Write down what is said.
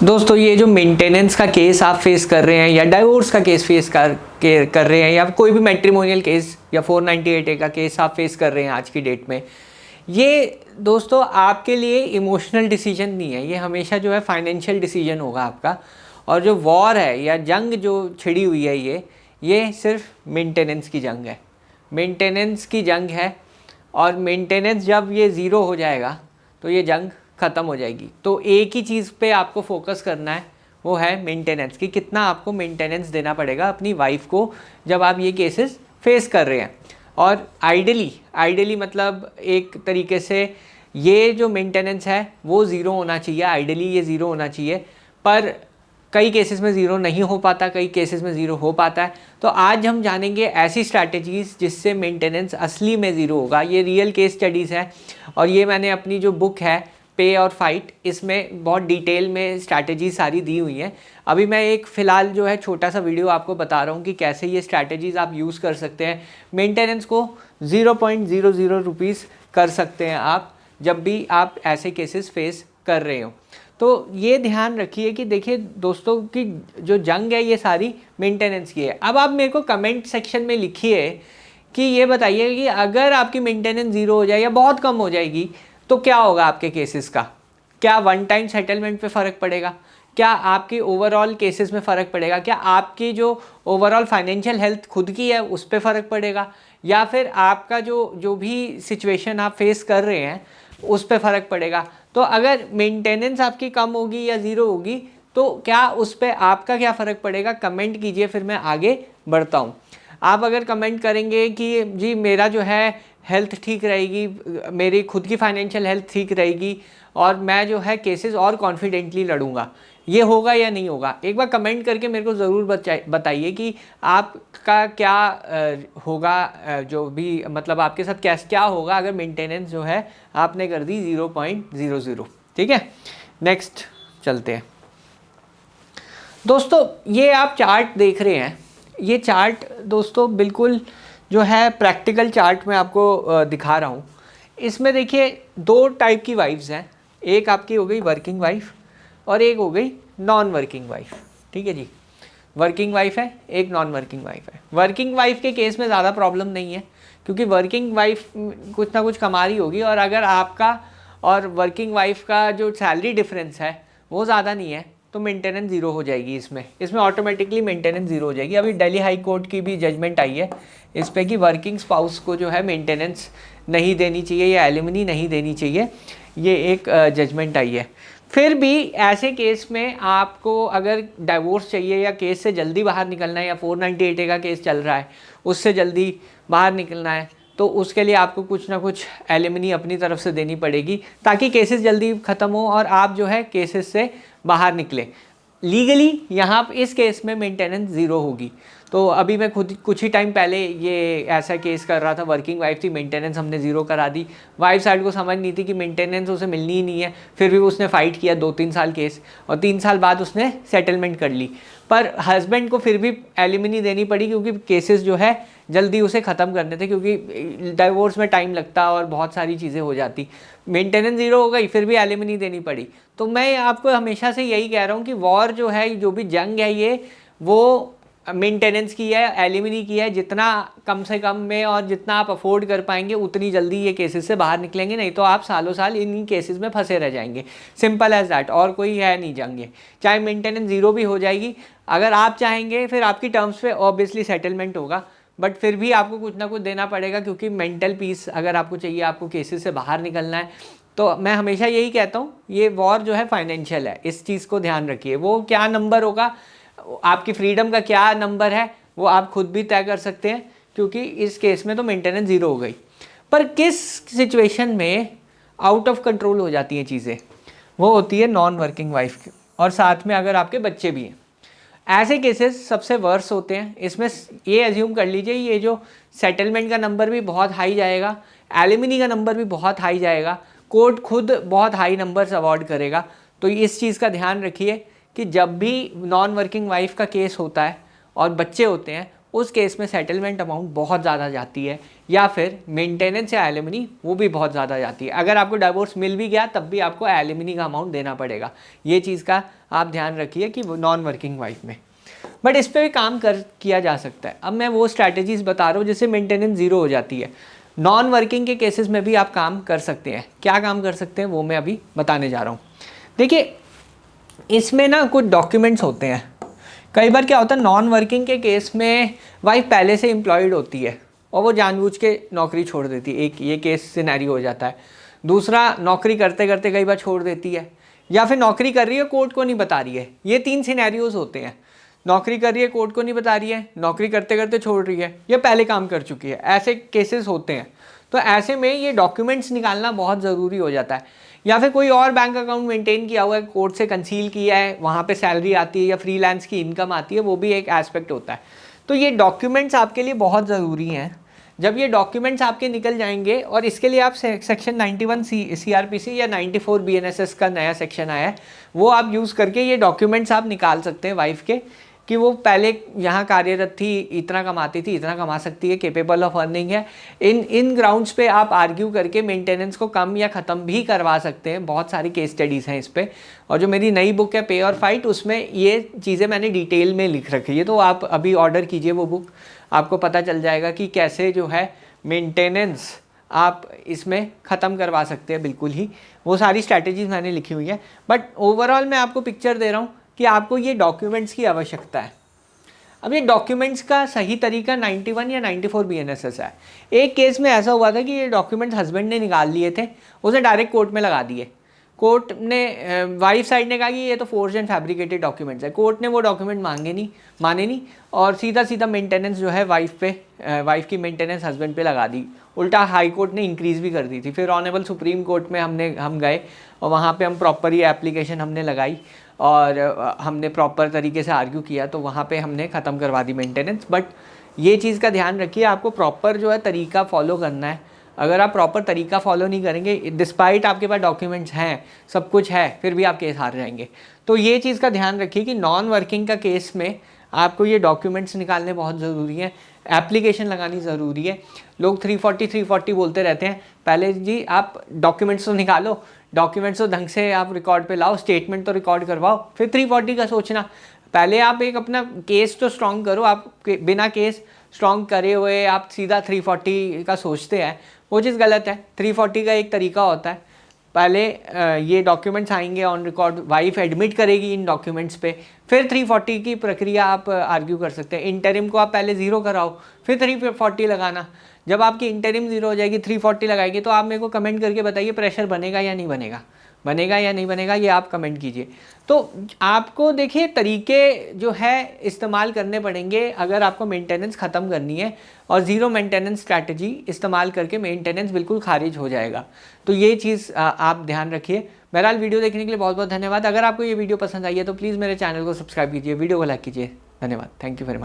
दोस्तों ये जो मेंटेनेंस का केस आप फेस कर रहे हैं या डाइवोर्स का केस फेस कर रहे हैं या कोई भी मैट्रिमोनियल केस या 498A का केस आप फेस कर रहे हैं आज की डेट में, ये दोस्तों आपके लिए इमोशनल डिसीजन नहीं है, ये हमेशा जो है फाइनेंशियल डिसीजन होगा आपका। और जो वॉर है या जंग जो छिड़ी हुई है ये सिर्फ मेंटेनेंस की जंग है, मेंटेनेंस की जंग है। और मेंटेनेंस जब ये ज़ीरो हो जाएगा तो ये जंग ख़त्म हो जाएगी। तो एक ही चीज़ पे आपको फोकस करना है, वो है मेंटेनेंस की, कितना आपको मेंटेनेंस देना पड़ेगा अपनी वाइफ को जब आप ये केसेस फेस कर रहे हैं। और आइडियली मतलब एक तरीके से ये जो मेंटेनेंस है वो ज़ीरो होना चाहिए, आइडियली ये ज़ीरो होना चाहिए, पर कई केसेस में ज़ीरो नहीं हो पाता, कई केसेस में ज़ीरो हो पाता है। तो आज हम जानेंगे ऐसी स्ट्रैटेजीज़ जिससे मेंटेनेंस असली में ज़ीरो होगा। ये रियल केस स्टडीज़ हैं और ये मैंने अपनी जो बुक है पे और फाइट, इसमें बहुत डिटेल में स्ट्रैटेजी सारी दी हुई हैं। अभी मैं एक फ़िलहाल जो है छोटा सा वीडियो आपको बता रहा हूँ कि कैसे ये स्ट्रैटेजीज़ आप यूज़ कर सकते हैं, मेंटेनेंस को 0.00 रुपीज़ कर सकते हैं आप जब भी आप ऐसे केसेस फेस कर रहे हो। तो ये ध्यान रखिए कि देखिए दोस्तों कि जो जंग है ये सारी मेंटेनेंस की है। अब आप मेरे को कमेंट सेक्शन में लिखिए कि ये बताइए कि अगर आपकी मेंटेनेंस ज़ीरो हो जाए या बहुत कम हो जाएगी तो क्या होगा आपके केसेस का। क्या वन टाइम सेटलमेंट पे फ़र्क पड़ेगा, क्या आपकी ओवरऑल केसेस में फ़र्क पड़ेगा, क्या आपकी जो ओवरऑल फाइनेंशियल हेल्थ खुद की है उस पर फ़र्क पड़ेगा, या फिर आपका जो भी सिचुएशन आप फेस कर रहे हैं उस पर फ़र्क पड़ेगा। तो अगर मेंटेनेंस आपकी कम होगी या ज़ीरो होगी तो क्या उस पर आपका क्या फ़र्क पड़ेगा, कमेंट कीजिए, फिर मैं आगे बढ़ता हूँ। आप अगर कमेंट करेंगे कि जी मेरा जो है हेल्थ ठीक रहेगी, मेरी खुद की फाइनेंशियल हेल्थ ठीक रहेगी और मैं जो है केसेस और कॉन्फिडेंटली लड़ूंगा, ये होगा या नहीं होगा, एक बार कमेंट करके मेरे को ज़रूर बताइए कि आपका क्या होगा, जो भी मतलब आपके साथ क्या होगा अगर मेंटेनेंस जो है आपने कर दी 0.00। ठीक है, नेक्स्ट चलते हैं। दोस्तों ये आप चार्ट देख रहे हैं, ये चार्ट दोस्तों बिल्कुल जो है प्रैक्टिकल चार्ट में आपको दिखा रहा हूँ। इसमें देखिए दो टाइप की वाइफ्स हैं, एक आपकी हो गई वर्किंग वाइफ और एक हो गई नॉन वर्किंग वाइफ। ठीक है जी, वर्किंग वाइफ है, एक नॉन वर्किंग वाइफ है। वर्किंग वाइफ के केस में ज़्यादा प्रॉब्लम नहीं है क्योंकि वर्किंग वाइफ कुछ ना कुछ कमा रही होगी और अगर आपका और वर्किंग वाइफ का जो सैलरी डिफरेंस है वो ज़्यादा नहीं है तो मेंटेनेंस ज़ीरो हो जाएगी। इसमें ऑटोमेटिकली मेंटेनेंस ज़ीरो हो जाएगी। अभी दिल्ली हाई कोर्ट की भी जजमेंट आई है इस पे कि वर्किंग स्पाउस को जो है मेंटेनेंस नहीं देनी चाहिए या एलिमनी नहीं देनी चाहिए, ये एक जजमेंट आई है। फिर भी ऐसे केस में आपको अगर डाइवोर्स चाहिए या केस से जल्दी बाहर निकलना है या 498A का केस चल रहा है उससे जल्दी बाहर निकलना है तो उसके लिए आपको कुछ ना कुछ एलिमनी अपनी तरफ से देनी पड़ेगी ताकि केसेस जल्दी ख़त्म हो और आप जो है केसेस से बाहर निकले। लीगली यहाँ इस केस में मेंटेनेंस ज़ीरो होगी। तो अभी मैं खुद कुछ ही टाइम पहले ये ऐसा केस कर रहा था, वर्किंग वाइफ थी, मेंटेनेंस हमने ज़ीरो करा दी। वाइफ साइड को समझ नहीं थी कि मेंटेनेंस उसे मिलनी ही नहीं है, फिर भी उसने फ़ाइट किया 2-3 साल केस और 3 साल बाद उसने सेटलमेंट कर ली। पर हस्बैंड को फिर भी एलिमनी देनी पड़ी क्योंकि केसेस जो है जल्दी उसे ख़त्म करने थे, क्योंकि डाइवोर्स में टाइम लगता और बहुत सारी चीज़ें हो जाती। मेंटेनेंस ज़ीरो हो गई फिर भी एलिमनी देनी पड़ी। तो मैं आपको हमेशा से यही कह रहा हूँ कि वॉर जो है, जो भी जंग है, ये वो मेंटेनेंस की है, एलिमनी की है। जितना कम से कम में और जितना आप अफोर्ड कर पाएंगे उतनी जल्दी ये केसेस से बाहर निकलेंगे, नहीं तो आप सालों साल इन्हीं केसेस में फंसे रह जाएंगे। सिंपल एज दैट, और कोई है नहीं जंग ये। चाहे मेंटेनेंस ज़ीरो भी हो जाएगी, अगर आप चाहेंगे फिर आपकी टर्म्स पे ऑब्वियसली सेटलमेंट होगा, बट फिर भी आपको कुछ ना कुछ देना पड़ेगा क्योंकि मेंटल पीस अगर आपको चाहिए, आपको केसेस से बाहर निकलना है। तो मैं हमेशा यही कहता हूँ ये वॉर जो है फाइनेंशियल है, इस चीज़ को ध्यान रखिए। वो क्या नंबर होगा, आपकी फ्रीडम का क्या नंबर है, वो आप खुद भी तय कर सकते हैं क्योंकि इस केस में तो मेंटेनेंस ज़ीरो हो गई। पर किस सिचुएशन में आउट ऑफ कंट्रोल हो जाती हैं चीज़ें, वो होती है नॉन वर्किंग वाइफ की, और साथ में अगर आपके बच्चे भी हैं। ऐसे केसेस सबसे वर्स होते हैं। इसमें ये एज्यूम कर लीजिए ये जो सेटलमेंट का नंबर भी बहुत हाई जाएगा, एलिमनी का नंबर भी बहुत हाई जाएगा, कोर्ट खुद बहुत हाई नंबर्स अवॉर्ड करेगा। तो इस चीज़ का ध्यान रखिए कि जब भी नॉन वर्किंग वाइफ का केस होता है और बच्चे होते हैं उस केस में सेटलमेंट अमाउंट बहुत ज़्यादा जाती है, या फिर मेंटेनेंस या एलिमनी वो भी बहुत ज़्यादा जाती है। अगर आपको डाइवोर्स मिल भी गया तब भी आपको एलिमनी का अमाउंट देना पड़ेगा। ये चीज़ का आप ध्यान रखिए कि वो नॉन वर्किंग वाइफ में, बट इस पर भी काम किया जा सकता है। अब मैं वो स्ट्रैटेजीज बता रहा हूँ जिससे मेंटेनेंस ज़ीरो हो जाती है। नॉन वर्किंग के केसेस में भी आप काम कर सकते हैं। क्या काम कर सकते हैं वो मैं अभी बताने जा रहा हूँ। देखिए इसमें ना कुछ डॉक्यूमेंट्स होते हैं। कई बार क्या होता है, नॉन वर्किंग के केस में वाइफ पहले से एम्प्लॉयड होती है और वो जानबूझ के नौकरी छोड़ देती है, एक ये केस सिनेरियो हो जाता है। दूसरा, नौकरी करते करते कई बार छोड़ देती है, या फिर नौकरी कर रही है कोर्ट को नहीं बता रही है। ये 3 सिनेरियोज होते हैं। नौकरी कर रही है कोर्ट को नहीं बता रही है, नौकरी करते करते छोड़ रही है, या पहले काम कर चुकी है, ऐसे केसेस होते हैं। तो ऐसे में ये डॉक्यूमेंट्स निकालना बहुत ज़रूरी हो जाता है। या फिर कोई और बैंक अकाउंट मेंटेन किया हुआ है, कोर्ट से कंसील किया है, वहाँ पे सैलरी आती है या फ्रीलांस की इनकम आती है, वो भी एक एस्पेक्ट होता है। तो ये डॉक्यूमेंट्स आपके लिए बहुत ज़रूरी हैं। जब ये डॉक्यूमेंट्स आपके निकल जाएंगे, और इसके लिए आप सेक्शन 91 CRPC या 94 BNSS का नया सेक्शन आया है, वो आप यूज़ करके ये डॉक्यूमेंट्स आप निकाल सकते हैं वाइफ के, कि वो पहले यहाँ कार्यरत थी, इतना कमाती थी, इतना कमा सकती है, केपेबल ऑफ अर्निंग है। इन ग्राउंड्स पे आप आर्ग्यू करके मेंटेनेंस को कम या ख़त्म भी करवा सकते हैं। बहुत सारी केस स्टडीज़ हैं इस पे, और जो मेरी नई बुक है पे और फाइट, उसमें ये चीज़ें मैंने डिटेल में लिख रखी है। तो आप अभी ऑर्डर कीजिए वो बुक, आपको पता चल जाएगा कि कैसे जो है मेंटेनेंस आप इसमें ख़त्म करवा सकते हैं। बिल्कुल ही वो सारी स्ट्रैटेजीज मैंने लिखी हुई है, बट ओवरऑल मैं आपको पिक्चर दे रहा हूँ कि आपको ये डॉक्यूमेंट्स की आवश्यकता है। अब ये डॉक्यूमेंट्स का सही तरीका 91 या 94 BNSS है। एक केस में ऐसा हुआ था कि ये डॉक्यूमेंट्स हस्बैंड ने निकाल लिए थे, उसने डायरेक्ट कोर्ट में लगा दिए। कोर्ट ने, वाइफ साइड ने कहा कि ये तो फोर्ज एंड फैब्रिकेटेड डॉक्यूमेंट्स है। कोर्ट ने वो डॉक्यूमेंट माने नहीं, और सीधा सीधा मेंटेनेंस जो है वाइफ की मेंटेनेंस हस्बैंड पे लगा दी। उल्टा हाई कोर्ट ने इंक्रीज़ भी कर दी थी। फिर ऑनरेबल सुप्रीम कोर्ट में हम गए, और वहाँ पे हम प्रॉपर ये एप्लीकेशन हमने लगाई, और हमने प्रॉपर तरीके से आर्ग्यू किया, तो वहाँ पे हमने ख़त्म करवा दी मेंटेनेंस। बट ये चीज़ का ध्यान रखिए, आपको प्रॉपर जो है तरीका फॉलो करना है। अगर आप प्रॉपर तरीका फॉलो नहीं करेंगे, डिस्पाइट आपके पास डॉक्यूमेंट्स हैं, सब कुछ है, फिर भी आप केस हार जाएंगे। तो ये चीज़ का ध्यान रखिए कि नॉन वर्किंग का केस में आपको ये डॉक्यूमेंट्स निकालने बहुत ज़रूरी हैं, एप्लीकेशन लगानी ज़रूरी है। लोग 340 बोलते रहते हैं। पहले जी आप डॉक्यूमेंट्स तो निकालो, डॉक्यूमेंट्स तो ढंग से आप रिकॉर्ड पे लाओ, स्टेटमेंट तो रिकॉर्ड करवाओ, फिर 340 का सोचना। पहले आप एक अपना केस तो स्ट्रॉन्ग करो। आप बिना केस स्ट्रॉन्ग करे हुए आप सीधा 340 का सोचते हैं, वो चीज़ गलत है। 340 का एक तरीका होता है, पहले ये डॉक्यूमेंट्स आएंगे ऑन रिकॉर्ड, वाइफ एडमिट करेगी इन डॉक्यूमेंट्स पे, फिर 340 की प्रक्रिया आप आर्ग्यू कर सकते हैं। इंटरिम को आप पहले ज़ीरो कराओ, फिर 340 लगाना। जब आपकी इंटरिम ज़ीरो हो जाएगी, 340 लगाएगी, तो आप मेरे को कमेंट करके बताइए प्रेशर बनेगा या नहीं बनेगा, बनेगा या नहीं बनेगा, ये आप कमेंट कीजिए। तो आपको देखिए तरीके जो है इस्तेमाल करने पड़ेंगे अगर आपको मेंटेनेंस ख़त्म करनी है, और ज़ीरो मेंटेनेंस स्ट्रैटेजी इस्तेमाल करके मेंटेनेंस बिल्कुल खारिज हो जाएगा। तो ये चीज़ आप ध्यान रखिए। बहरहाल वीडियो देखने के लिए बहुत बहुत धन्यवाद। अगर आपको ये वीडियो पसंद आई है तो प्लीज़ मेरे चैनल को सब्सक्राइब कीजिए, वीडियो को लाइक कीजिए। धन्यवाद, थैंक यू वेरी मच।